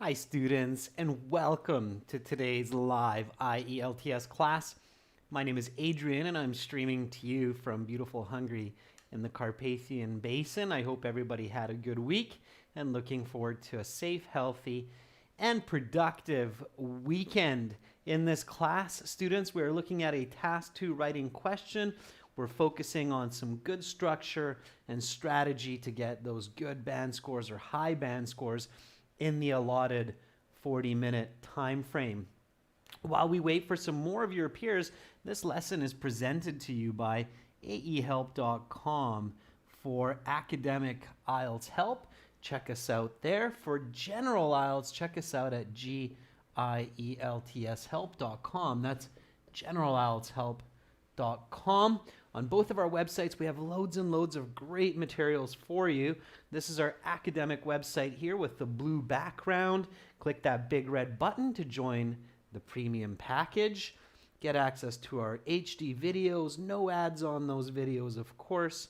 Hi students, and welcome to today's live IELTS class. My name is Adrian and I'm streaming to you from beautiful Hungary in the Carpathian Basin. I hope everybody had a good week and looking forward to a safe, healthy, and productive weekend. In this class, students, we are looking at a task 2 writing question. We're focusing on some good structure and strategy to get those good band scores or high band scores in the allotted 40-minute time frame. While we wait for some more of your peers, this lesson is presented to you by aehelp.com. For academic IELTS help, check us out there. For general IELTS, check us out at gieltshelp.com. That's generalieltshelp.com. On both of our websites, we have loads and loads of great materials for you. This is our academic website here with the blue background. Click that big red button to join the premium package. Get access to our HD videos, no ads on those videos, of course,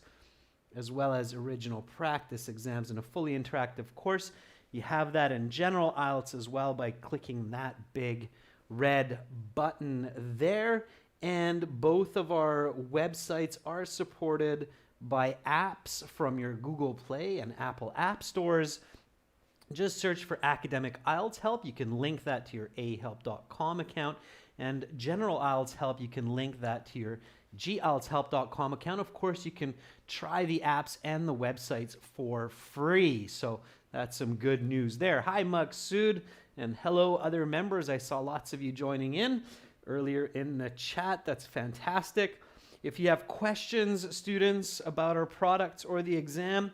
as well as original practice exams and a fully interactive course. You have that in general IELTS as well by clicking that big red button there. And both of our websites are supported by apps from your Google Play and Apple App Stores. Just search for Academic IELTS Help. You can link that to your ahelp.com account. And General IELTS Help, you can link that to your gieltshelp.com account. Of course, you can try the apps and the websites for free. So that's some good news there. Hi, Maksud, and hello, other members. I saw lots of you joining in earlier in the chat. That's fantastic. If you have questions, students, about our products or the exam,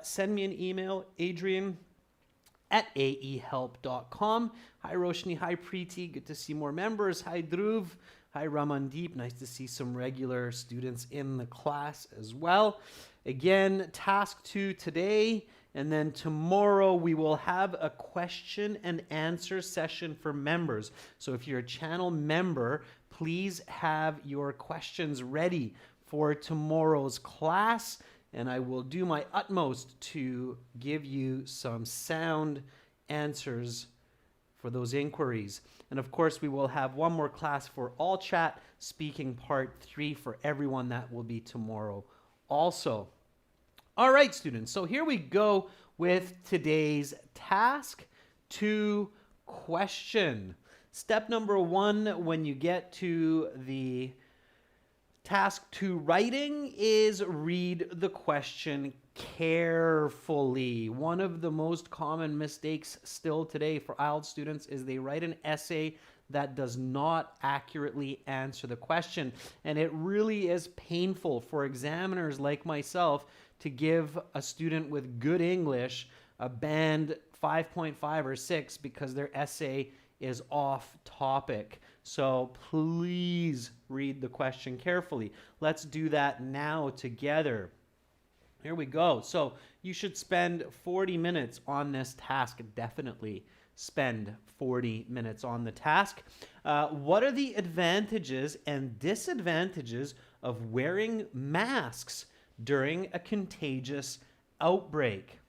send me an email, adrian@aehelp.com. Hi, Roshni. Hi, Preeti. Good to see more members. Hi, Dhruv. Hi, Ramandeep. Nice to see some regular students in the class as well. Again, task 2 today. And then tomorrow we will have a question and answer session for members. So if you're a channel member, please have your questions ready for tomorrow's class. And I will do my utmost to give you some sound answers for those inquiries. And of course, we will have one more class for all chat, speaking part 3 for everyone. That will be tomorrow also. All right, students, so here we go with today's task 2 question. Step number 1 when you get to the task 2 writing is read the question carefully. One of the most common mistakes still today for IELTS students is they write an essay that does not accurately answer the question. And it really is painful for examiners like myself to give a student with good English a band 5.5 or 6 because their essay is off topic. So please read the question carefully. Let's do that now together. Here we go. So you should spend 40 minutes on this task. Definitely spend 40 minutes on the task. What are the advantages and disadvantages of wearing masks during a contagious outbreak?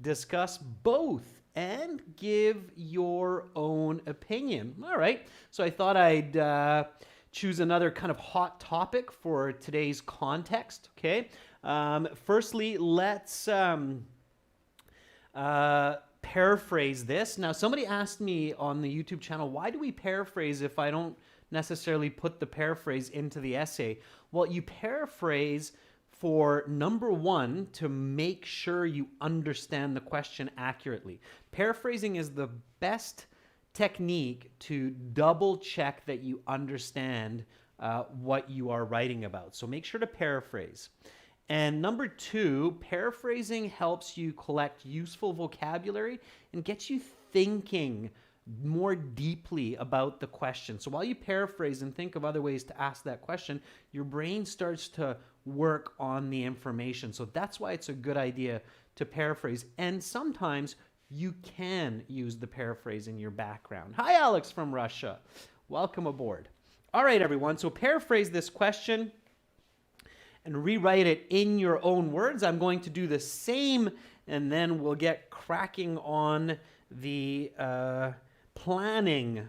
Discuss both and give your own opinion. All right, so I thought I'd choose another kind of hot topic for today's context, okay? Firstly, let's paraphrase this. Now, somebody asked me on the YouTube channel, why do we paraphrase if I don't necessarily put the paraphrase into the essay? Well, you paraphrase for number 1, to make sure you understand the question accurately. Paraphrasing is the best technique to double check that you understand what you are writing about. So make sure to paraphrase. And number 2, paraphrasing helps you collect useful vocabulary and gets you thinking more deeply about the question. So while you paraphrase and think of other ways to ask that question, your brain starts to work on the information. So that's why it's a good idea to paraphrase. And sometimes you can use the paraphrase in your background. Hi, Alex from Russia. Welcome aboard. All right, everyone. So paraphrase this question and rewrite it in your own words. I'm going to do the same and then we'll get cracking on the planning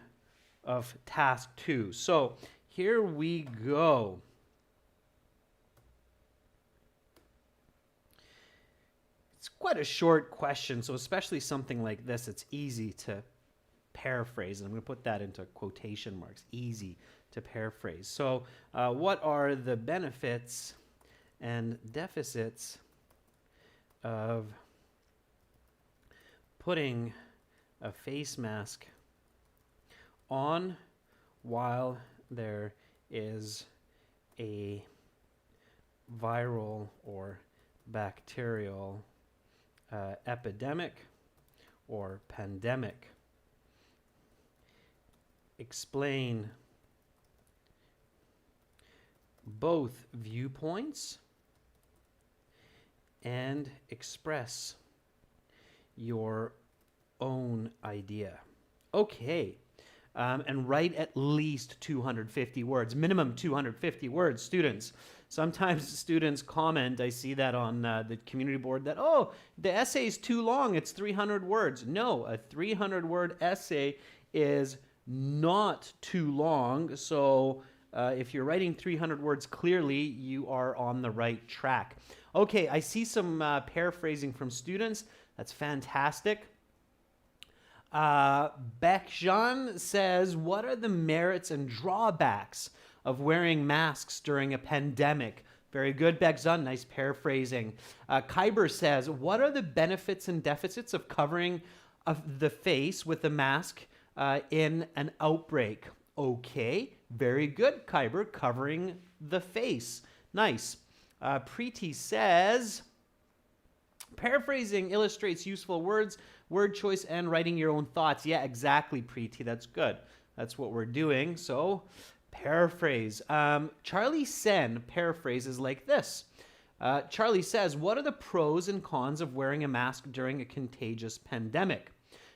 of task 2. So here we go. It's quite a short question, so especially something like this, it's easy to paraphrase. And I'm going to put that into quotation marks, easy to paraphrase. So what are the benefits and deficits of putting a face mask on while there is a viral or bacterial epidemic or pandemic? Explain both viewpoints and express your own idea. Okay. And write at least 250 words, minimum 250 words, students. Sometimes students comment, I see that on the community board, that, oh, the essay is too long, it's 300 words. No, a 300-word essay is not too long. So if you're writing 300 words clearly, you are on the right track. Okay, I see some paraphrasing from students. That's fantastic. Beckjean says, what are the merits and drawbacks of wearing masks during a pandemic? Very good, Beckjean. Nice paraphrasing. Kyber says, what are the benefits and deficits of covering the face with a mask in an outbreak? Okay, very good, Kyber. Covering the face. Nice. Preeti says, paraphrasing illustrates useful words, word choice, and writing your own thoughts. Yeah, exactly, Preeti. That's good. That's what we're doing. So, paraphrase. Charlie Sen paraphrases like this. Charlie says, what are the pros and cons of wearing a mask during a contagious pandemic?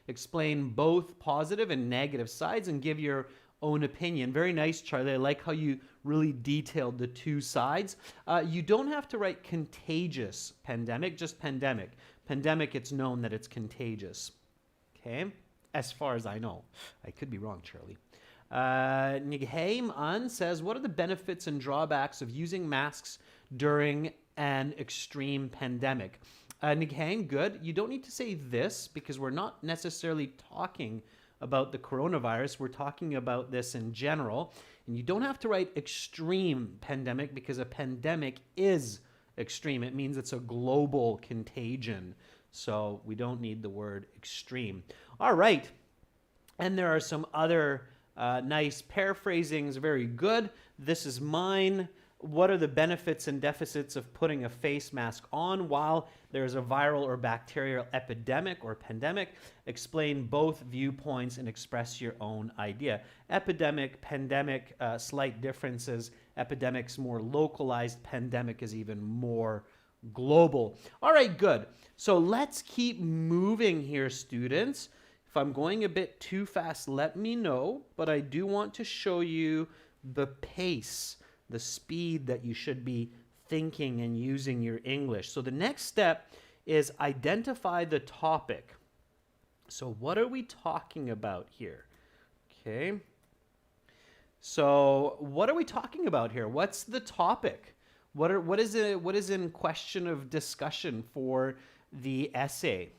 Explain both positive and negative sides and give your own opinion. Very nice, Charlie. I like how you really detailed the two sides. You don't have to write contagious pandemic, just pandemic. Pandemic, it's known that it's contagious. Okay? As far as I know. I could be wrong, Charlie. Nigheim An says, what are the benefits and drawbacks of using masks during an extreme pandemic? Nigheim, good. You don't need to say this because we're not necessarily talking about the coronavirus. We're talking about this in general. And you don't have to write extreme pandemic because a pandemic is extreme. It means it's a global contagion. So we don't need the word extreme. All right. And there are some other nice paraphrasings. Very good. This is mine. What are the benefits and deficits of putting a face mask on while there's a viral or bacterial epidemic or pandemic? Explain both viewpoints and express your own idea. Epidemic, pandemic, slight differences. Epidemic's more localized. Pandemic is even more global. All right, good. So let's keep moving here, students. If I'm going a bit too fast, let me know, but I do want to show you the pace, the speed that you should be thinking and using your English. So the next step is identify the topic. So what are we talking about here? Okay. So what are we talking about here? What's the topic? What is in question of discussion for the essay?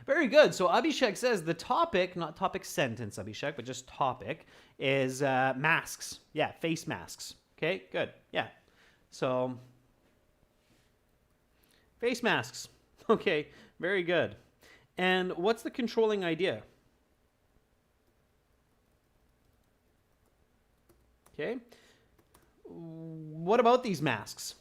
Very good. So Abhishek says the topic, not topic sentence, Abhishek, but just topic, is masks. Yeah, face masks. Okay, good. Yeah. So, face masks. Okay, very good. And what's the controlling idea? Okay. What about these masks?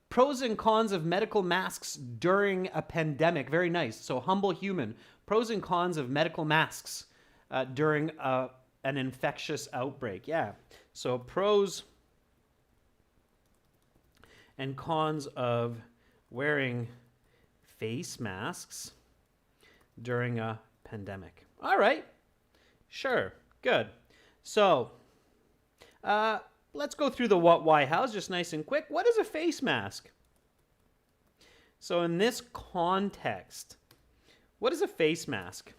Pros and cons of medical masks during a pandemic. Very nice. So humble human. Pros and cons of medical masks during an infectious outbreak. Yeah. So pros and cons of wearing face masks during a pandemic. All right. Sure. Good. So let's go through the what, why, how's just nice and quick. What is a face mask? So in this context, what is a face mask?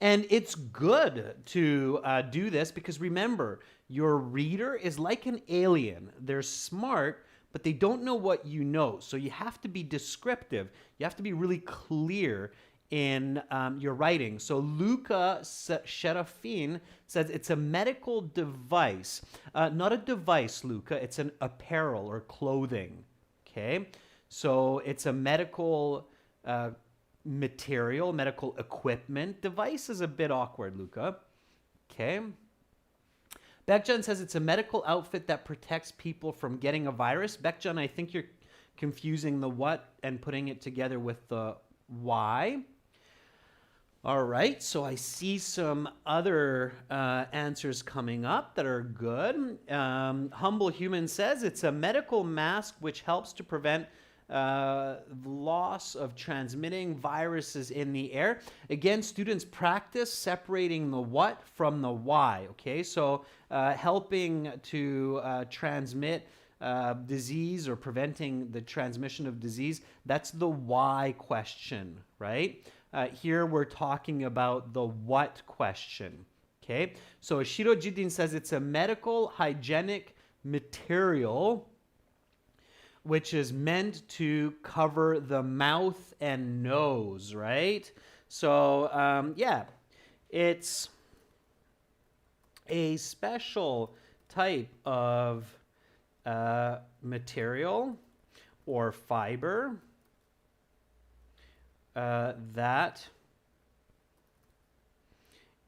And it's good to do this because remember, your reader is like an alien. They're smart, but they don't know what you know. So you have to be descriptive. You have to be really clear in your writing. So Luca Sherafin says it's a medical device. Not a device, Luca. It's an apparel or clothing. Okay? So it's a medical material, medical equipment. Device is a bit awkward, Luca. Okay. Bekjan says it's a medical outfit that protects people from getting a virus. Bekjan, I think you're confusing the what and putting it together with the why. All right, so I see some other answers coming up that are good. Humble Human says it's a medical mask which helps to prevent loss of transmitting viruses in the air. Again, students practice separating the what from the why, okay? So helping to transmit disease or preventing the transmission of disease, that's the why question, right? Here we're talking about the what question, okay? So Ashiro Jidin says it's a medical hygienic material which is meant to cover the mouth and nose, right? So, yeah, it's a special type of material or fiber that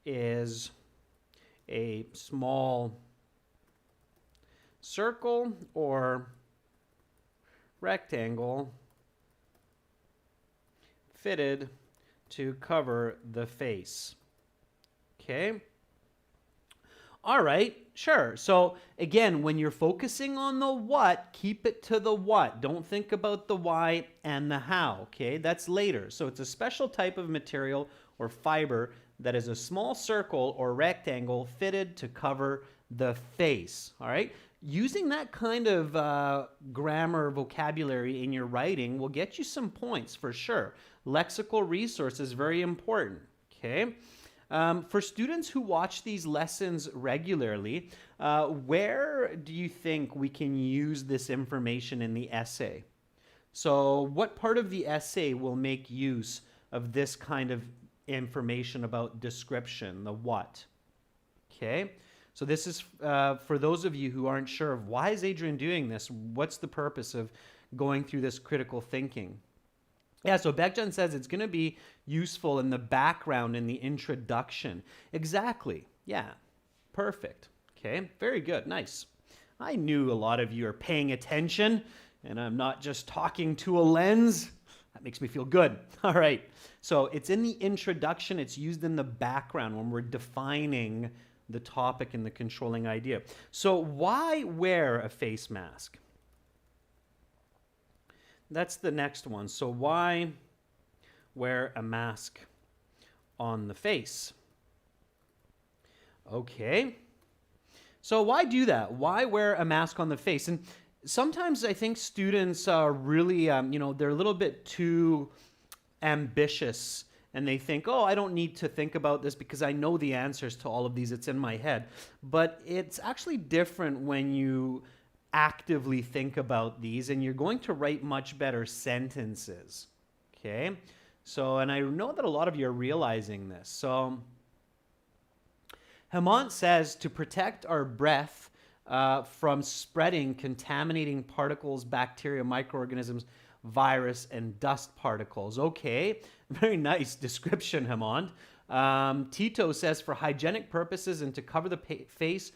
is a small circle or rectangle fitted to cover the face. Okay? All right, sure. So again, when you're focusing on the what, keep it to the what. Don't think about the why and the how, okay? That's later. So it's a special type of material or fiber that is a small circle or rectangle fitted to cover the face, all right? Using that kind of grammar vocabulary in your writing will get you some points for sure. Lexical resource is very important, okay? For students who watch these lessons regularly, where do you think we can use this information in the essay? So what part of the essay will make use of this kind of information about description, the what? Okay? So this is for those of you who aren't sure of why is Adrian doing this? What's the purpose of going through this critical thinking? Yeah, so Bekjan says it's going to be useful in the background, in the introduction. Exactly. Yeah, perfect. Okay, very good. Nice. I knew a lot of you are paying attention, and I'm not just talking to a lens. That makes me feel good. All right. So it's in the introduction. It's used in the background when we're defining the topic and the controlling idea. So why wear a face mask? That's the next one. So why wear a mask on the face? Okay. So why do that? Why wear a mask on the face? And sometimes I think students are really, they're a little bit too ambitious and they think, oh, I don't need to think about this because I know the answers to all of these. It's in my head. But it's actually different when you actively think about these and you're going to write much better sentences. Okay? So, and I know that a lot of you are realizing this. So, Hemant says to protect our breath from spreading contaminating particles, bacteria, microorganisms, virus, and dust particles. Okay, very nice description, Hemant. Tito says for hygienic purposes and to cover the face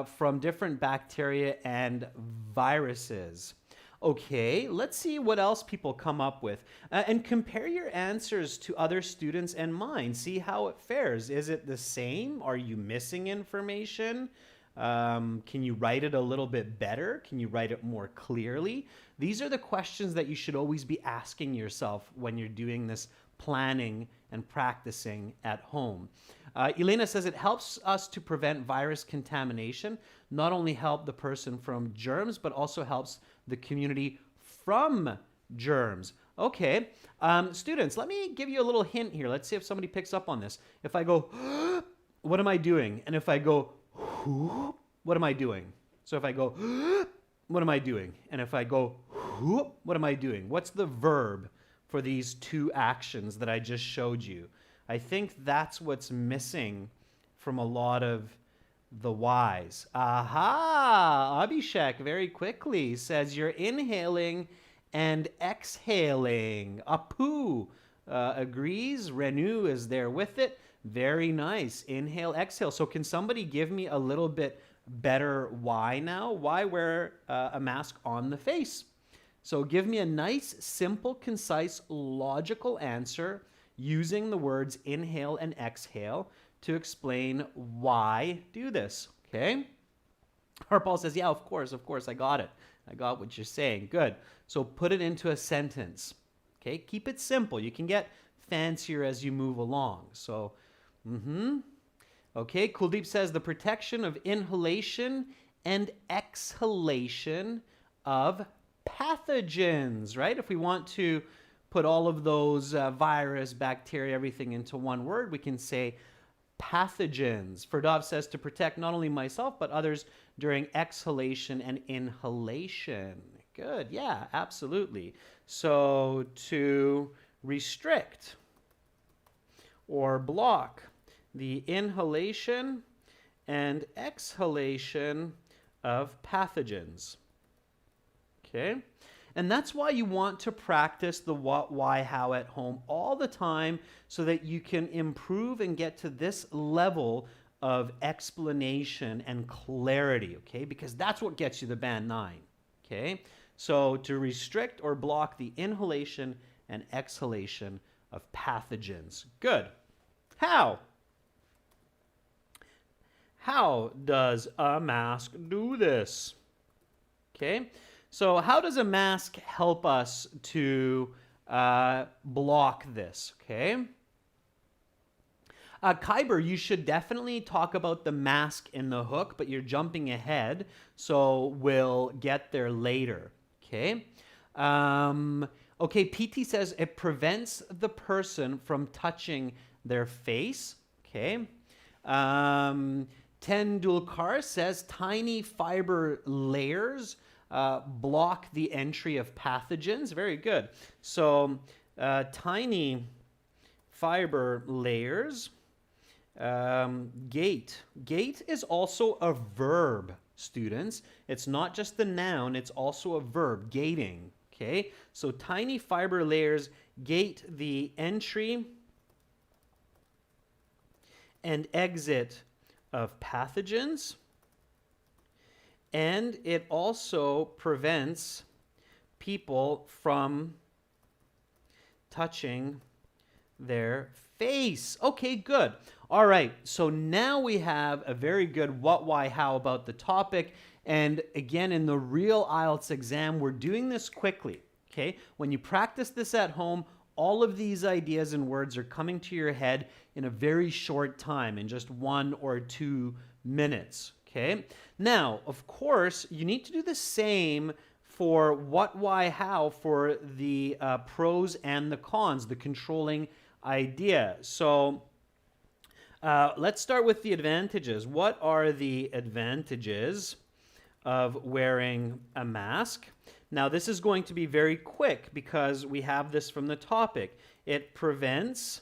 from different bacteria and viruses. Okay, let's see what else people come up with. And compare your answers to other students and mine. See how it fares. Is it the same? Are you missing information? Can you write it a little bit better? Can you write it more clearly? These are the questions that you should always be asking yourself when you're doing this planning and practicing at home. Elena says it helps us to prevent virus contamination, not only help the person from germs, but also helps the community from germs. Okay, students, let me give you a little hint here. Let's see if somebody picks up on this. If I go, what am I doing? And if I go, what am I doing? So if I go, what am I doing? And if I go, what am I doing? What's the verb for these two actions that I just showed you? I think that's what's missing from a lot of the Y's. Aha! Abhishek very quickly says you're inhaling and exhaling. Apu agrees. Renu is there with it. Very nice. Inhale, exhale. So can somebody give me a little bit better why now? Why wear a mask on the face? So give me a nice, simple, concise, logical answer using the words inhale and exhale to explain why do this, okay? Harpal says, yeah, of course, I got it. I got what you're saying. Good. So put it into a sentence, okay? Keep it simple. You can get fancier as you move along. So, okay, Kuldeep says the protection of inhalation and exhalation of pathogens, right? If we want to put all of those virus, bacteria, everything into one word, we can say pathogens. Ferdov says to protect not only myself, but others during exhalation and inhalation. Good. Yeah, absolutely. So to restrict or block the inhalation and exhalation of pathogens. Okay? And that's why you want to practice the what, why, how at home all the time so that you can improve and get to this level of explanation and clarity, okay? Because that's what gets you the band 9, okay? So to restrict or block the inhalation and exhalation of pathogens. Good. How? How does a mask do this? Okay? So how does a mask help us to block this, okay? Kyber, you should definitely talk about the mask in the hook, but you're jumping ahead, so we'll get there later, okay? Okay, PT says it prevents the person from touching their face, okay? Tendulkar says tiny fiber layers block the entry of pathogens. Very good. So tiny fiber layers. Gate. Gate is also a verb, students. It's not just the noun, it's also a verb, gating. Okay? So tiny fiber layers gate the entry and exit of pathogens. And it also prevents people from touching their face. Okay, good. All right, so now we have a very good what, why, how about the topic. And again, in the real IELTS exam, we're doing this quickly, okay? When you practice this at home, all of these ideas and words are coming to your head in a very short time, in just 1 or 2 minutes. Okay. Now, of course, you need to do the same for what, why, how for the pros and the cons, the controlling idea. So let's start with the advantages. What are the advantages of wearing a mask? Now, this is going to be very quick because we have this from the topic. It prevents,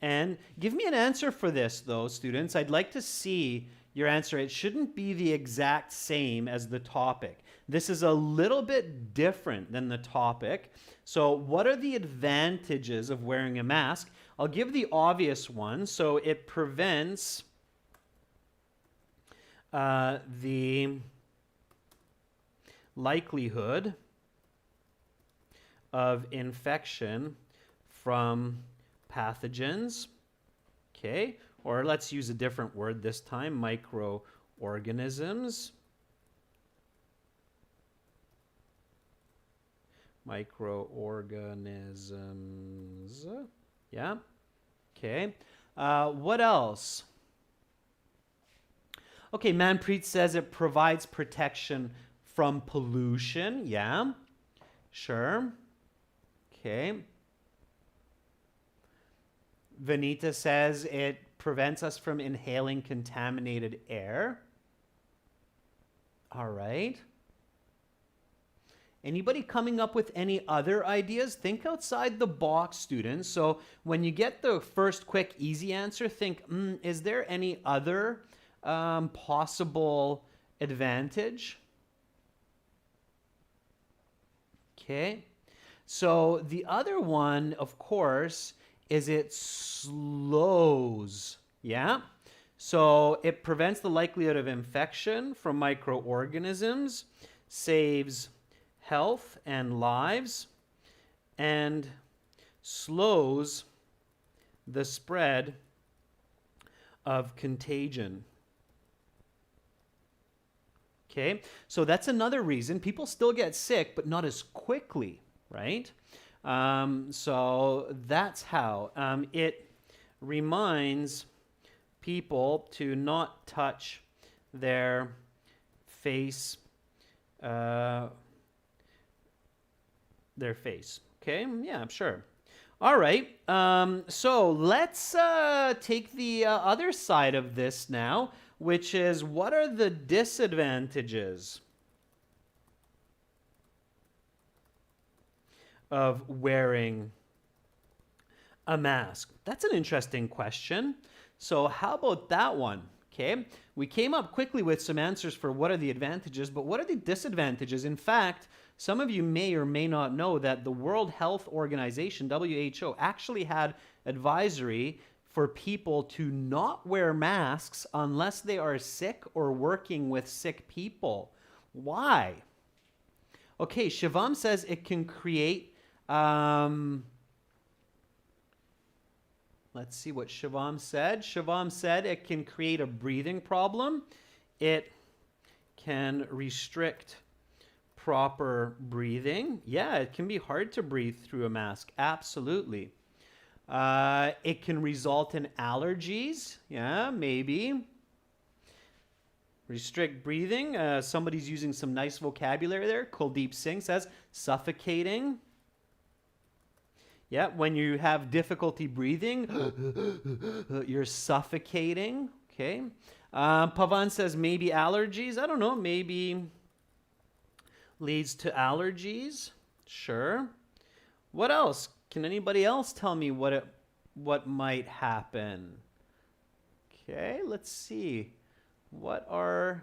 and give me an answer for this, though, students. I'd like to see your answer. It shouldn't be the exact same as the topic. This is a little bit different than the topic. So what are the advantages of wearing a mask? I'll give the obvious one. So it prevents the likelihood of infection from pathogens. Okay. Or let's use a different word this time, microorganisms. Microorganisms. Yeah. Okay. What else? Okay, Manpreet says it provides protection from pollution. Yeah. Sure. Okay. Vanita says it prevents us from inhaling contaminated air. All right. Anybody coming up with any other ideas? Think outside the box, students. So when you get the first quick, easy answer, think, is there any other possible advantage? Okay. So the other one, of course, is it slows. Yeah. So it prevents the likelihood of infection from microorganisms, saves health and lives, and slows the spread of contagion. Okay, so that's another reason people still get sick, but not as quickly, right? So that's how. It reminds people to not touch their face. Okay, yeah, sure. All right, so let's take the other side of this now, which is what are the disadvantages of wearing a mask? That's an interesting question. So how about that one? Okay, we came up quickly with some answers for what are the advantages, but what are the disadvantages? In fact, some of you may or may not know that the World Health Organization, WHO, actually had advisory for people to not wear masks unless they are sick or working with sick people. Why? Okay, Shivam says it can create... let's see what Shivam said. Shivam said it can create a breathing problem. It can restrict proper breathing. Yeah, it can be hard to breathe through a mask. Absolutely. It can result in allergies. Yeah, maybe. Restrict breathing. Somebody's using some nice vocabulary there. Kuldeep Singh says suffocating. Yeah, when you have difficulty breathing, you're suffocating. Okay. Pavan says maybe allergies. I don't know. Maybe leads to allergies. Sure. What else? Can anybody else tell me what might happen? Okay, let's see. What are...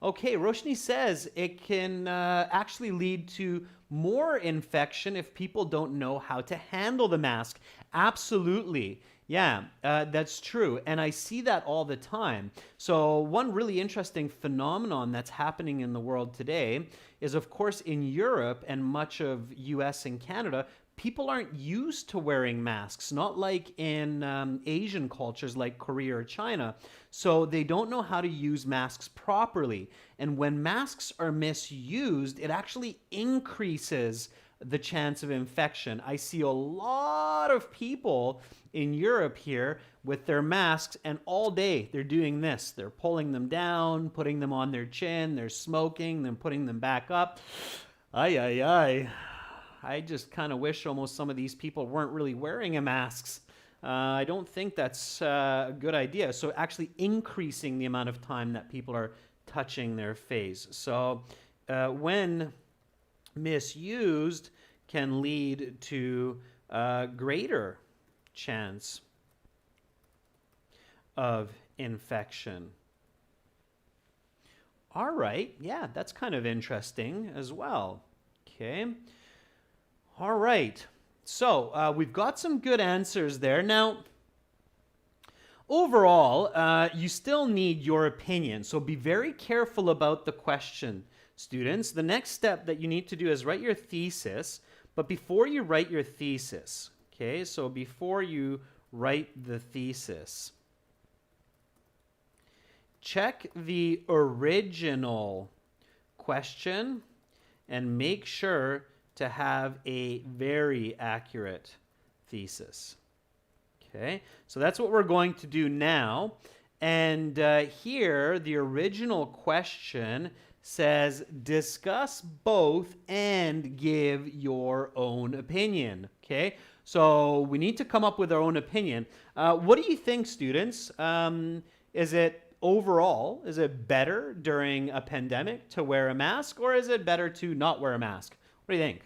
Okay, Roshni says it can actually lead to more infection if people don't know how to handle the mask. Absolutely. Yeah, that's true. And I see that all the time. So one really interesting phenomenon that's happening in the world today is, of course, in Europe and much of US and Canada, people aren't used to wearing masks, not like in Asian cultures like Korea or China. So they don't know how to use masks properly. And when masks are misused, it actually increases the chance of infection. I see a lot of people in Europe here with their masks, and all day they're doing this. They're pulling them down, putting them on their chin, they're smoking, then putting them back up. Ay, ay, ay. I just kind of wish almost some of these people weren't really wearing masks. I don't think that's a good idea. So actually increasing the amount of time that people are touching their face. So when misused, can lead to greater chance of infection. All right, yeah, that's kind of interesting as well. Okay. All right, so we've got some good answers there. Now, overall, you still need your opinion, so be very careful about the question, students. The next step that you need to do is write your thesis, but before you write your thesis, okay, so before you write the thesis, check the original question and make sure to have a very accurate thesis. Okay, so that's what we're going to do now. And here, the original question says discuss both and give your own opinion. Okay, so we need to come up with our own opinion. What do you think, students? Is it overall, is it better during a pandemic to wear a mask, or is it better to not wear a mask? What do you think?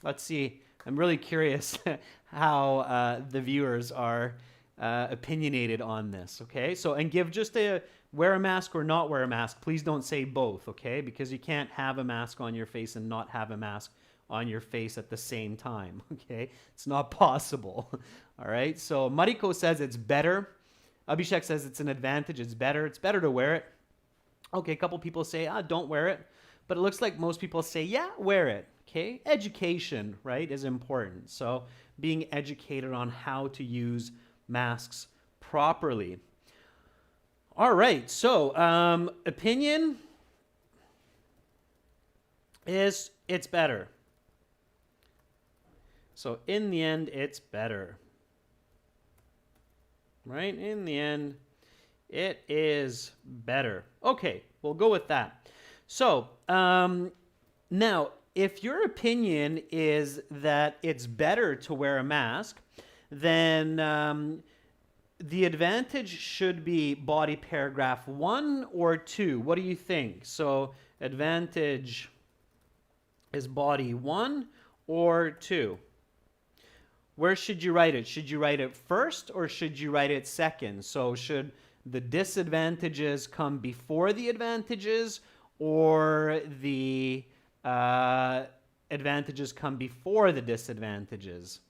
Let's see. I'm really curious how the viewers are opinionated on this, okay? So, and give just a wear a mask or not wear a mask. Please don't say both, okay? Because you can't have a mask on your face and not have a mask on your face at the same time, okay? It's not possible, all right? So Mariko says it's better. Abhishek says it's an advantage. It's better to wear it. Okay, a couple people say, don't wear it. But it looks like most people say, yeah, wear it. Okay, education, right, is important. So being educated on how to use masks properly. All right, so opinion is it's better. So in the end, it's better. Right? In the end, it is better. Okay, we'll go with that. So now, if your opinion is that it's better to wear a mask, then the advantage should be body paragraph 1 or 2. What do you think? So advantage is body 1 or 2. Where should you write it? Should you write it first or should you write it second? So should the disadvantages come before the advantages, or the advantages come before the disadvantages?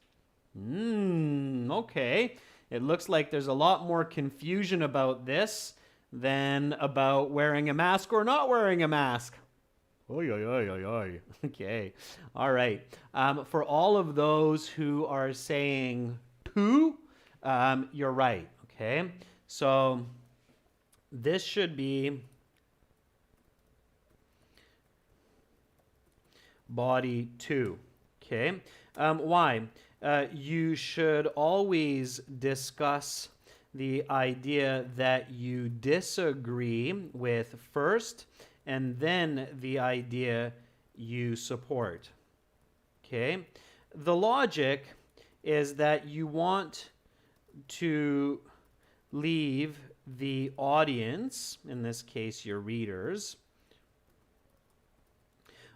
Okay. It looks like there's a lot more confusion about this than about wearing a mask or not wearing a mask. Oy, oy, oy, oy, oy. Okay. All right. For all of those who are saying poo, you're right. Okay. So this should be body 2. Okay. Why? You should always discuss the idea that you disagree with first, and then the idea you support. Okay? The logic is that you want to leave the audience, in this case your readers,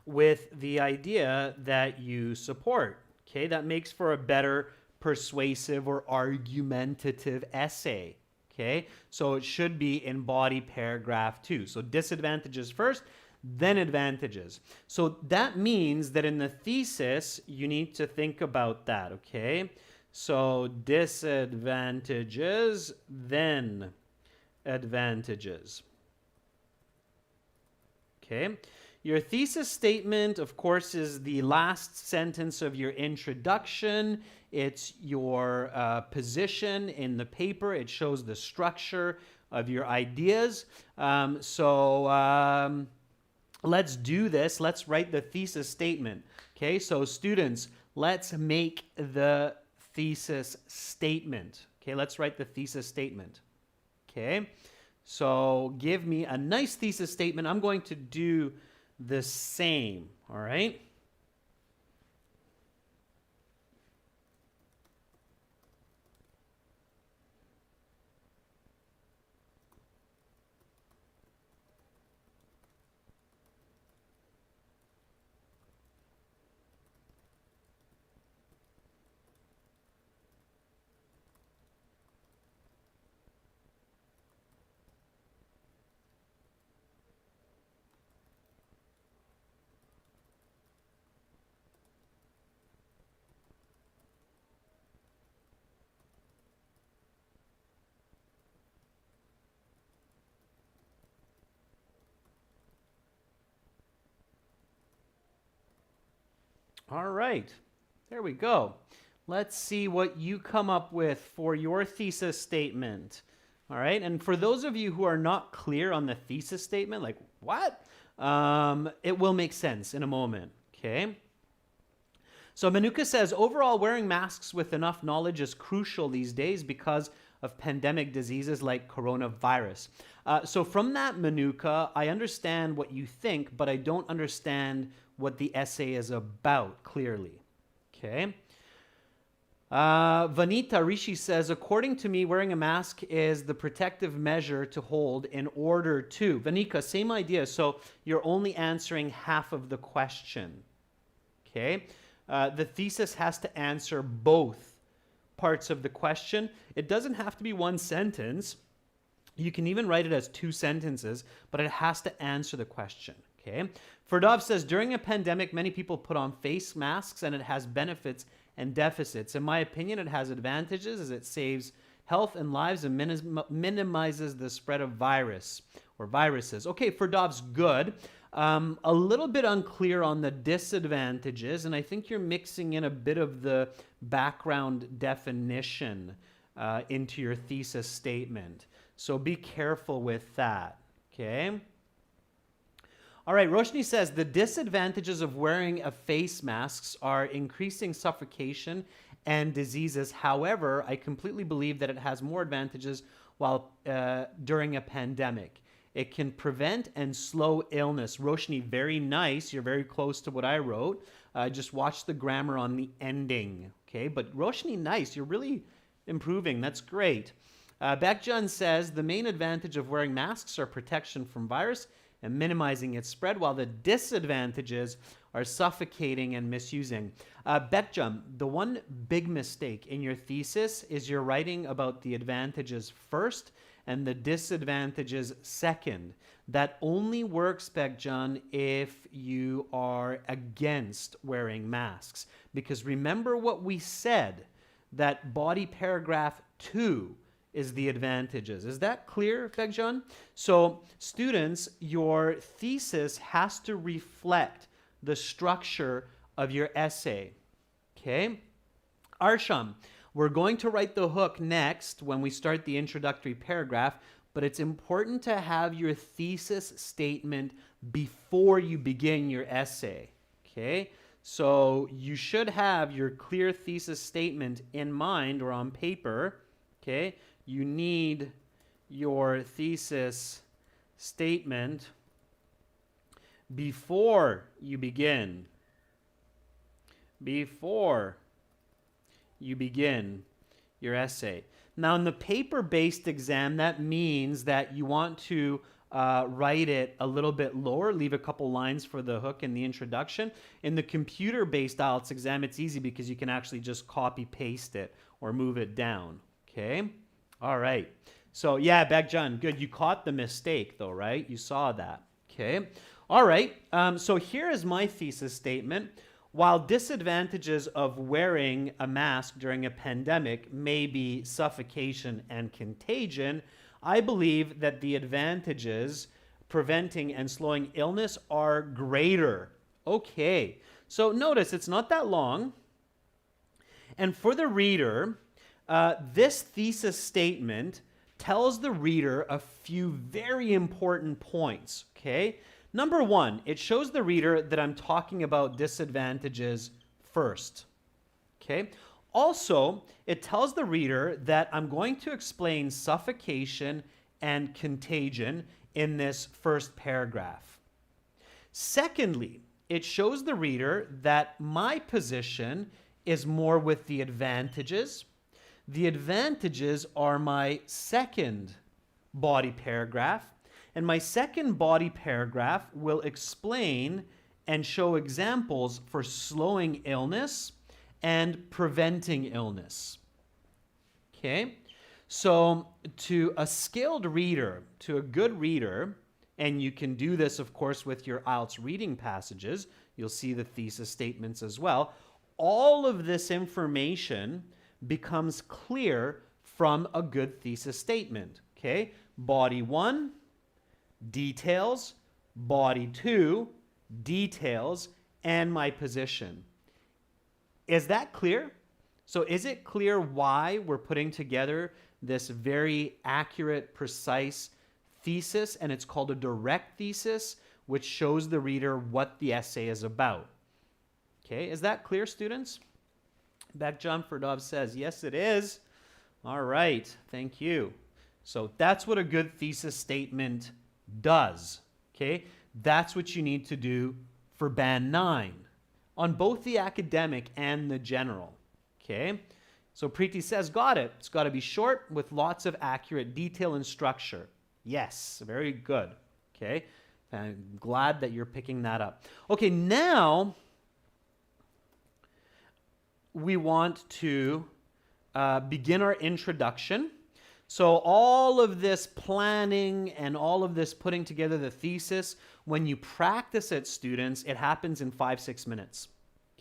with the idea that you support. Okay? That makes for a better persuasive or argumentative essay. Okay, so it should be in body paragraph 2. So disadvantages first, then advantages. So that means that in the thesis, you need to think about that, okay? So disadvantages, then advantages. Okay? Your thesis statement, of course, is the last sentence of your introduction. It's your position in the paper. It shows the structure of your ideas. Let's do this. Let's write the thesis statement. Okay, so students, let's make the thesis statement. Okay, let's write the thesis statement. Okay, so give me a nice thesis statement. I'm going to do the same, all right? All right, there we go. Let's see what you come up with for your thesis statement. All right, and for those of you who are not clear on the thesis statement, like what? It will make sense in a moment, okay? So Manuka says, overall, wearing masks with enough knowledge is crucial these days because of pandemic diseases like coronavirus. So from that, Manuka, I understand what you think, but I don't understand what the essay is about clearly. Okay. Vanita Rishi says, according to me, wearing a mask is the protective measure to hold in order to. Vanika, same idea. So you're only answering half of the question. Okay. The thesis has to answer both parts of the question. It doesn't have to be one sentence. You can even write it as 2 sentences, but it has to answer the question. Okay. Ferdov says, during a pandemic, many people put on face masks and it has benefits and deficits. In my opinion, it has advantages as it saves health and lives and minimizes the spread of virus or viruses. Okay, Ferdov's good. A little bit unclear on the disadvantages, and I think you're mixing in a bit of the background definition into your thesis statement. So be careful with that, okay? All right, Roshni says, the disadvantages of wearing a face masks are increasing suffocation and diseases. However, I completely believe that it has more advantages while during a pandemic. It can prevent and slow illness. Roshni, very nice. You're very close to what I wrote. Just watch the grammar on the ending, okay? But Roshni, nice. You're really improving. That's great. Bekjan says, the main advantage of wearing masks are protection from virus and minimizing its spread, while the disadvantages are suffocating and misusing. Bekjam, the one big mistake in your thesis is you're writing about the advantages first and the disadvantages second. That only works, Bekjan, if you are against wearing masks. Because remember what we said, that body paragraph 2 is the advantages. Is that clear, Bekjan? So students, your thesis has to reflect the structure of your essay, okay? Arsham, we're going to write the hook next when we start the introductory paragraph, but it's important to have your thesis statement before you begin your essay, okay? So you should have your clear thesis statement in mind or on paper, okay? You need your thesis statement before you begin. Before you begin your essay. Now, in the paper-based exam, that means that you want to write it a little bit lower, leave a couple lines for the hook and the introduction. In the computer-based IELTS exam, it's easy because you can actually just copy-paste it or move it down, okay? All right. So, yeah, Bekjan, good. You caught the mistake, though, right? You saw that, okay? All right. So here is my thesis statement. While disadvantages of wearing a mask during a pandemic may be suffocation and contagion, I believe that the advantages preventing and slowing illness are greater. Okay. So notice it's not that long. And for the reader, this thesis statement tells the reader a few very important points, okay? Number 1, it shows the reader that I'm talking about disadvantages first, okay? Also, it tells the reader that I'm going to explain suffocation and contagion in this first paragraph. Secondly, it shows the reader that my position is more with the advantages. The advantages are my second body paragraph, and my second body paragraph will explain and show examples for slowing illness and preventing illness. Okay? So to a skilled reader, to a good reader, and you can do this, of course, with your IELTS reading passages, you'll see the thesis statements as well, all of this information becomes clear from a good thesis statement, okay? Body 1, details, body 2, details, and my position. Is that clear? So is it clear why we're putting together this very accurate, precise thesis, and it's called a direct thesis, which shows the reader what the essay is about? Okay, is that clear, students? Bekjan Ferdov says, yes, it is. All right, thank you. So that's what a good thesis statement does, okay? That's what you need to do for Band 9 on both the academic and the general, okay? So Preeti says, got it. It's got to be short with lots of accurate detail and structure. Yes, very good, okay? I'm glad that you're picking that up. Okay, now we want to begin our introduction. So all of this planning and all of this putting together the thesis, when you practice it, students, it happens in 5-6 minutes.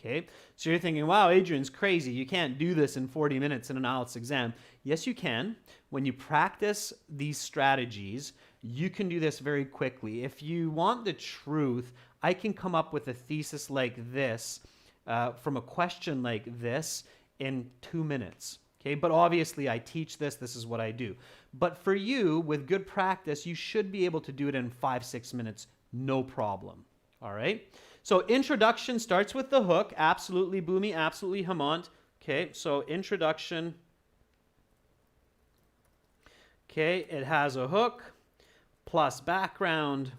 Okay? So you're thinking, wow, Adrian's crazy. You can't do this in 40 minutes in an IELTS exam. Yes, you can. When you practice these strategies, you can do this very quickly. If you want the truth, I can come up with a thesis like this from a question like this in 2 minutes. Okay, but obviously I teach this, this is what I do. But for you, with good practice, you should be able to do it in 5-6 minutes, no problem. All right? So introduction starts with the hook, absolutely Bhumi, absolutely Hemant. Okay, so introduction. Okay, it has a hook plus background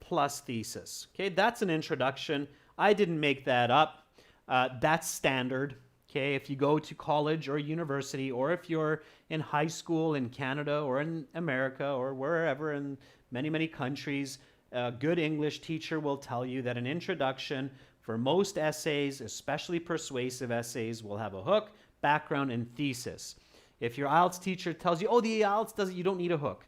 plus thesis. Okay, that's an introduction. I didn't make that up. That's standard. Okay, if you go to college or university, or if you're in high school in Canada or in America or wherever in many, many countries, a good English teacher will tell you that an introduction for most essays, especially persuasive essays, will have a hook, background, and thesis. If your IELTS teacher tells you, oh, the IELTS doesn't, you don't need a hook.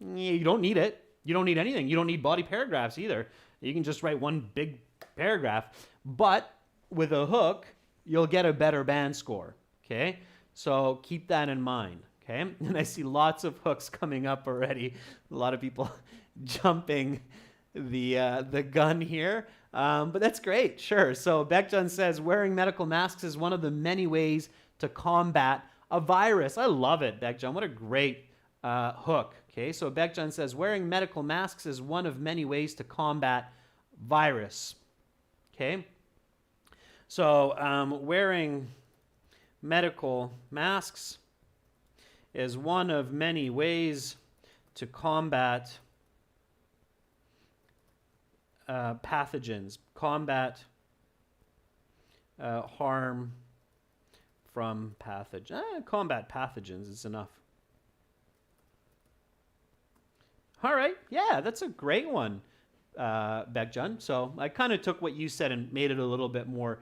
You don't need it. You don't need anything. You don't need body paragraphs either. You can just write one big paragraph. But with a hook, you'll get a better band score, okay? So keep that in mind, okay? And I see lots of hooks coming up already. A lot of people jumping the gun here, but that's great, sure. So Bekjan says, wearing medical masks is one of the many ways to combat a virus. I love it, Bekjan. What a great hook, okay? So Bekjan says, wearing medical masks is one of many ways to combat virus, okay? So wearing medical masks is one of many ways to combat pathogens, combat harm from pathogens. Combat pathogens is enough. All right, yeah, that's a great one, Bekjan. So I kind of took what you said and made it a little bit more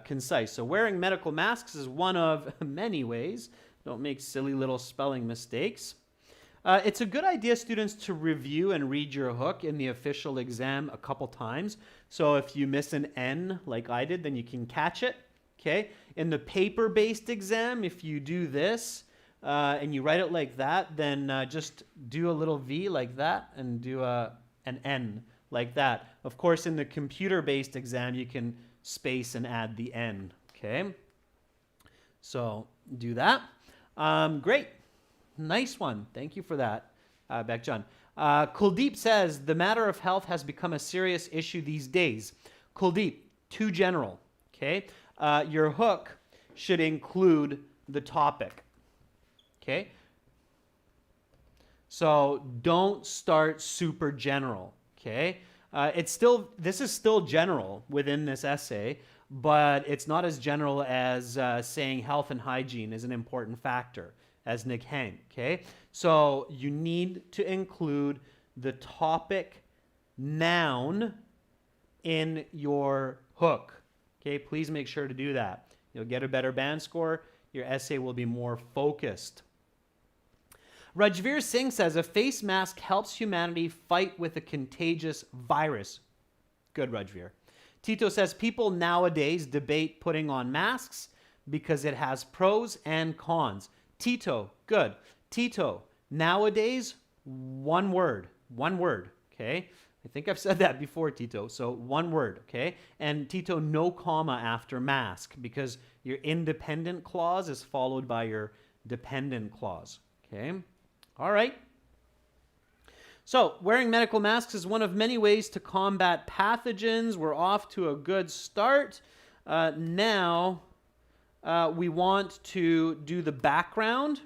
concise. So wearing medical masks is one of many ways. Don't make silly little spelling mistakes. It's a good idea, students, to review and read your hook in the official exam a couple times. So if you miss an N like I did, then you can catch it. Okay. In the paper-based exam, if you do this and you write it like that, then just do a little V like that and do an N like that. Of course, in the computer-based exam, you can space and add the N, okay? So do that. Great. Nice one. Thank you for that, Bekjan. Kuldeep says, the matter of health has become a serious issue these days. Kuldeep, too general, okay? Your hook should include the topic, okay? So don't start super general, okay? This is still general within this essay, but it's not as general as saying health and hygiene is an important factor, as Nick Hang, okay? So you need to include the topic noun in your hook, okay? Please make sure to do that. You'll get a better band score. Your essay will be more focused. Rajveer Singh says, a face mask helps humanity fight with a contagious virus. Good, Rajveer. Tito says, people nowadays debate putting on masks because it has pros and cons. Tito, good. Tito, nowadays, one word, okay? I think I've said that before, Tito. So one word, okay? And Tito, no comma after mask because your independent clause is followed by your dependent clause, okay? All right. So wearing medical masks is one of many ways to combat pathogens. We're off to a good start. Now, we want to do the background.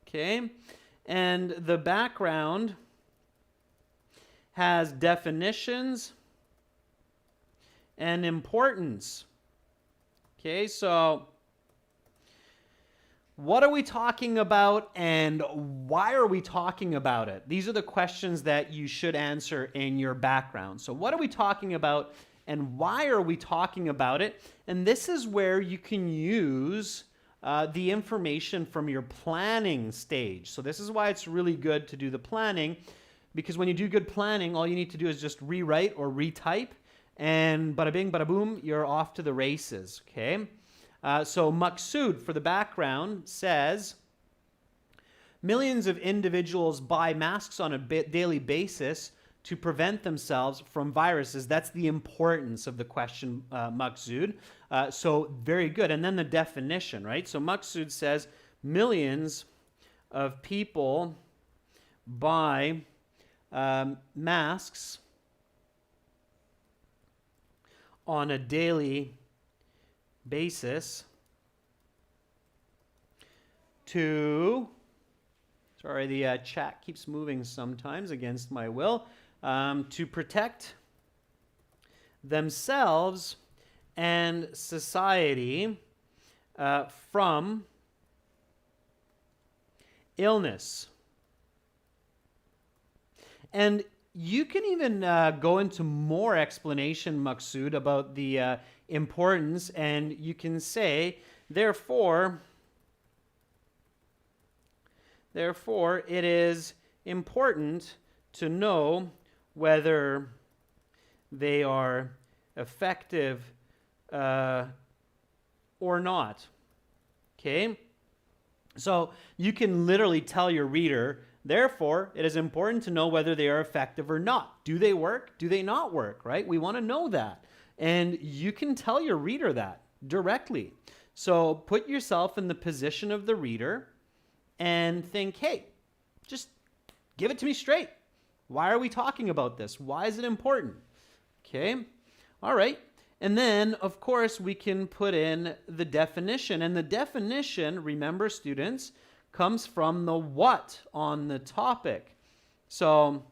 Okay, and the background has definitions and importance. Okay, so what are we talking about and why are we talking about it? These are the questions that you should answer in your background. So what are we talking about and why are we talking about it? And this is where you can use the information from your planning stage. So this is why it's really good to do the planning, because when you do good planning, all you need to do is just rewrite or retype, and bada bing, bada boom, you're off to the races, okay? So Maqsood, for the background, says, millions of individuals buy masks on a daily basis to prevent themselves from viruses. That's the importance of the question, Maqsood. So very good. And then the definition, right? So Maqsood says, millions of people buy masks on a daily basis to, sorry, the chat keeps moving sometimes against my will, to protect themselves and society from illness. And you can even go into more explanation, Maqsood, about the importance, and you can say, therefore, it is important to know whether they are effective or not. Okay? So you can literally tell your reader, therefore, it is important to know whether they are effective or not. Do they work? Do they not work, right? We want to know that. And you can tell your reader that directly. So put yourself in the position of the reader and think, hey, just give it to me straight. Why are we talking about this? Why is it important? Okay. All right. And then, of course, we can put in the definition. And the definition, remember, students, comes from the what on the topic. So,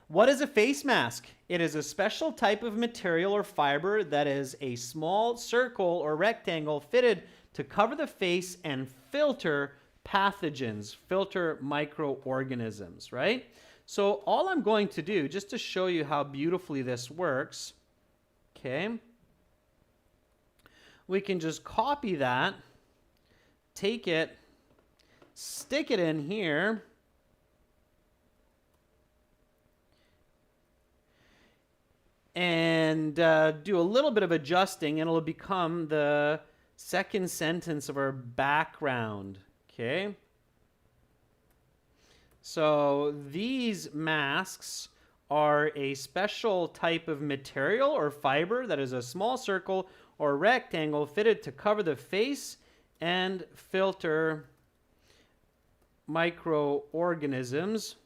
what is a face mask? It is a special type of material or fiber that is a small circle or rectangle fitted to cover the face and filter pathogens, filter microorganisms, right? So all I'm going to do, just to show you how beautifully this works, okay, we can just copy that, take it, stick it in here, and do a little bit of adjusting, and it'll become the second sentence of our background, okay? So these masks are a special type of material or fiber that is a small circle or rectangle fitted to cover the face and filter microorganisms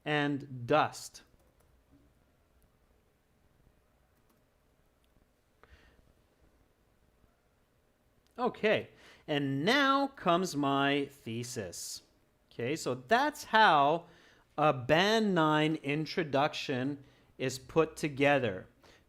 and dust. Okay, and now comes my thesis. Okay, so that's how a Band 9 introduction is put together,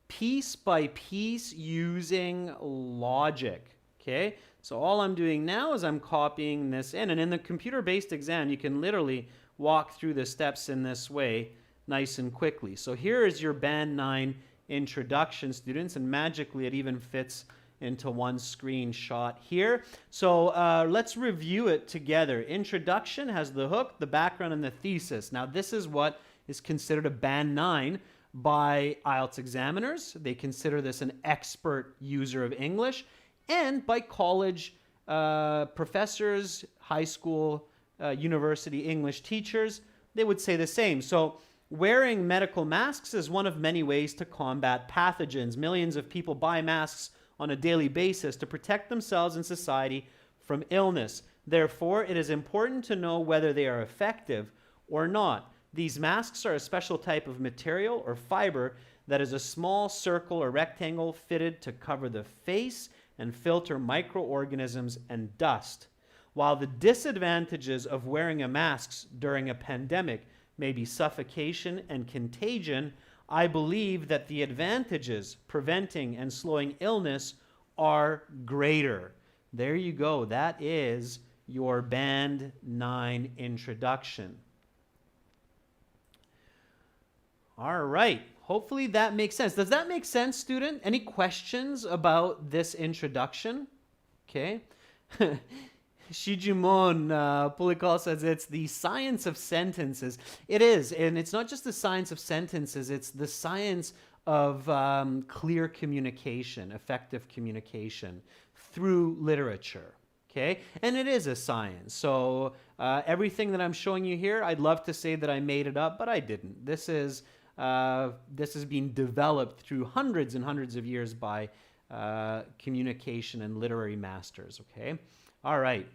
piece by piece, using logic. Okay, so all I'm doing now is I'm copying this in, and in the computer-based exam, you can literally walk through the steps in this way nice and quickly. So here is your Band 9 introduction, students, and magically it even fits into one screenshot here. So let's review it together. Introduction has the hook, the background, and the thesis. Now this is what is considered a Band 9 by IELTS examiners. They consider this an expert user of English, and by college professors, high school, university English teachers, they would say the same. So wearing medical masks is one of many ways to combat pathogens. Millions of people buy masks on a daily basis to protect themselves and society from illness. Therefore, it is important to know whether they are effective or not. These masks are a special type of material or fiber that is a small circle or rectangle fitted to cover the face and filter microorganisms and dust. While the disadvantages of wearing a mask during a pandemic may be suffocation and contagion, I believe that the advantages preventing and slowing illness are greater. There you go. That is your Band 9 introduction. All right. Hopefully that makes sense. Does that make sense, student? Any questions about this introduction? Okay. Shijimon Pulikal says it's the science of sentences. It is, and it's not just the science of sentences, it's the science of clear communication, effective communication through literature. Okay, and it is a science. So everything that I'm showing you here, I'd love to say that I made it up, but I didn't. This is being developed through hundreds and hundreds of years by communication and literary masters. Okay, all right.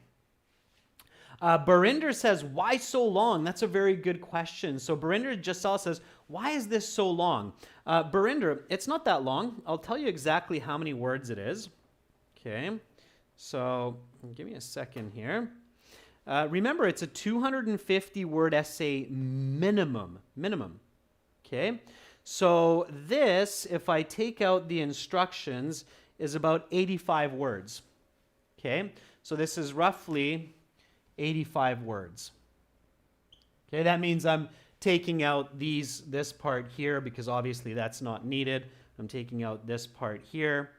Barinder says, why so long? That's a very good question. So Barinder Jasal says, why is this so long? Barinder, it's not that long. I'll tell you exactly how many words it is. Okay, so give me a second here. Remember, it's a 250-word essay minimum. Okay, so this, if I take out the instructions, is about 85 words. Okay, so this is roughly 85 words. Okay, that means I'm taking out this part here because obviously that's not needed. I'm taking out this part here.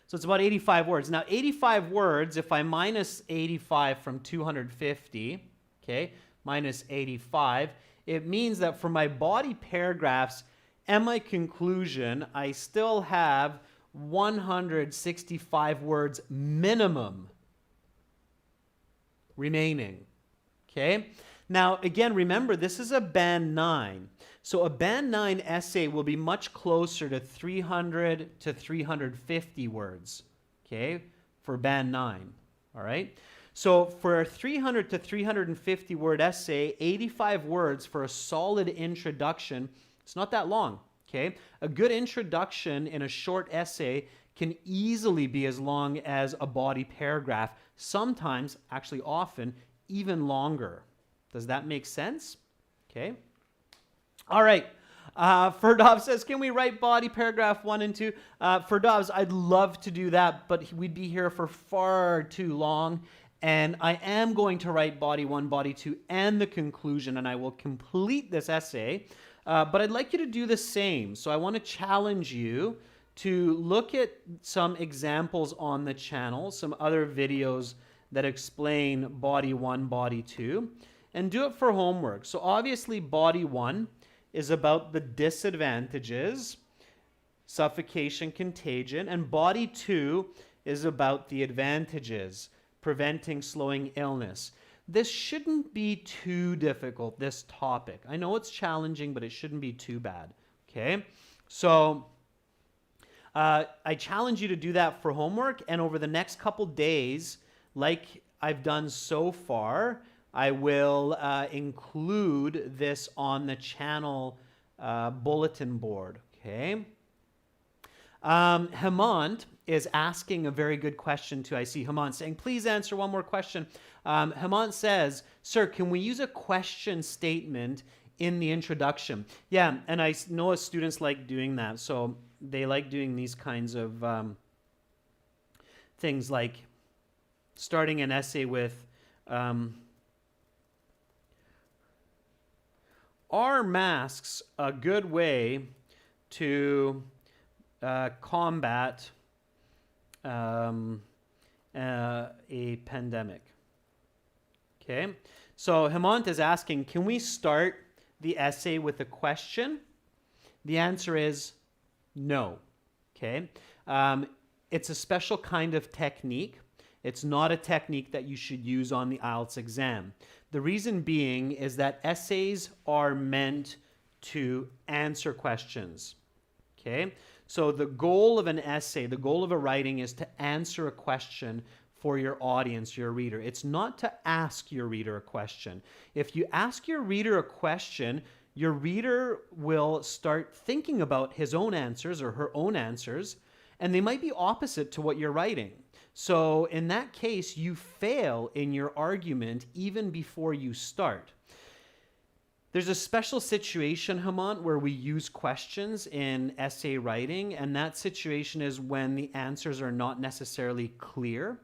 So it's about 85 words. Now 85 words, if I minus 85 from 250, okay, minus 85, it means that for my body paragraphs and my conclusion, I still have 165 words minimum remaining. Okay? Now, again, remember, this is a Band 9. So a Band 9 essay will be much closer to 300 to 350 words, okay, for Band 9, all right? So for a 300 to 350 word essay, 85 words for a solid introduction, it's not that long, okay? A good introduction in a short essay can easily be as long as a body paragraph, sometimes, actually often, even longer. Does that make sense? Okay. All right. Ferdov says, can we write body paragraph 1 and 2? Ferdov, I'd love to do that, but we'd be here for far too long. And I am going to write body 1, body 2, and the conclusion, and I will complete this essay. But I'd like you to do the same. So I want to challenge you to look at some examples on the channel, some other videos that explain body 1, body 2, and do it for homework. So obviously body 1 is about the disadvantages, suffocation, contagion, and body 2 is about the advantages, preventing, slowing illness. This shouldn't be too difficult, this topic. I know it's challenging, but it shouldn't be too bad, okay? So I challenge you to do that for homework, and over the next couple days, like I've done so far, I will include this on the channel bulletin board, okay? Hemant is asking a very good question too. I see Hemant saying, please answer one more question. Hemant says, sir, can we use a question statement in the introduction? Yeah, and I know students like doing that. So they like doing these kinds of things like starting an essay with, are masks a good way to combat a pandemic? Okay, so Hemant is asking, can we start the essay with a question? The answer is no, okay? It's a special kind of technique. It's not a technique that you should use on the IELTS exam. The reason being is that essays are meant to answer questions, okay? So the goal of an essay, the goal of a writing is to answer a question for your audience, your reader. It's not to ask your reader a question. If you ask your reader a question, your reader will start thinking about his own answers or her own answers, and they might be opposite to what you're writing. So in that case, you fail in your argument even before you start. There's a special situation, Hemant, where we use questions in essay writing, and that situation is when the answers are not necessarily clear,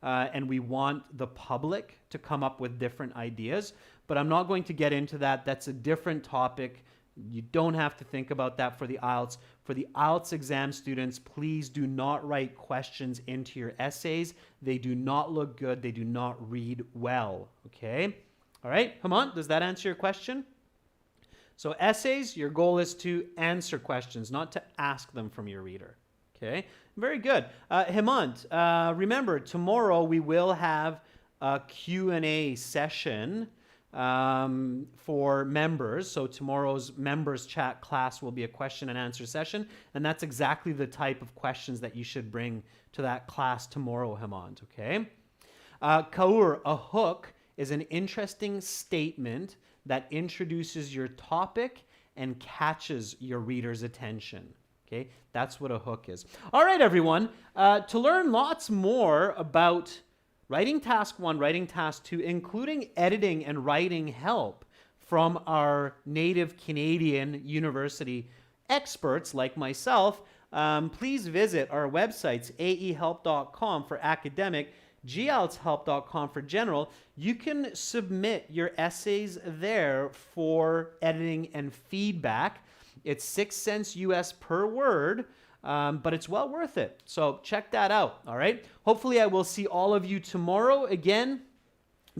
and we want the public to come up with different ideas. But I'm not going to get into that. That's a different topic. You don't have to think about that for the IELTS. For the IELTS exam students, please do not write questions into your essays. They do not look good. They do not read well, okay? All right, Hemant, does that answer your question? So essays, your goal is to answer questions, not to ask them from your reader, okay? Very good. Hemant, remember, tomorrow we will have a Q&A session for members. So tomorrow's members chat class will be a question and answer session, and that's exactly the type of questions that you should bring to that class tomorrow, Hemant, okay? Kaur, a hook is an interesting statement that introduces your topic and catches your reader's attention. Okay, that's what a hook is. All right, everyone. To learn lots more about writing task 1, writing task 2, including editing and writing help from our native Canadian university experts like myself, please visit our websites, aehelp.com for academic, gieltshelp.com for general. You can submit your essays there for editing and feedback. It's 6 cents US per word, but it's well worth it. So check that out, all right? Hopefully I will see all of you tomorrow. Again,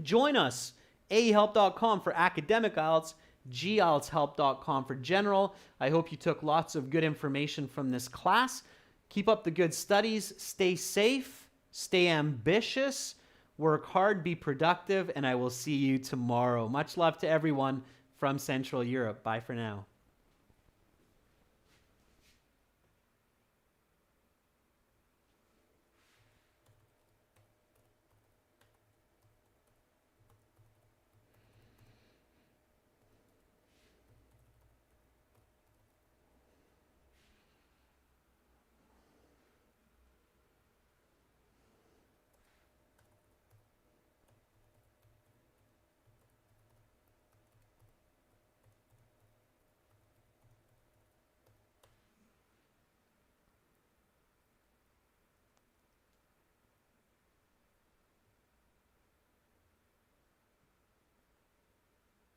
join us, aehelp.com for academic IELTS, gieltshelp.com for general. I hope you took lots of good information from this class. Keep up the good studies, stay safe, stay ambitious, work hard, be productive, and I will see you tomorrow. Much love to everyone from Central Europe. Bye for now.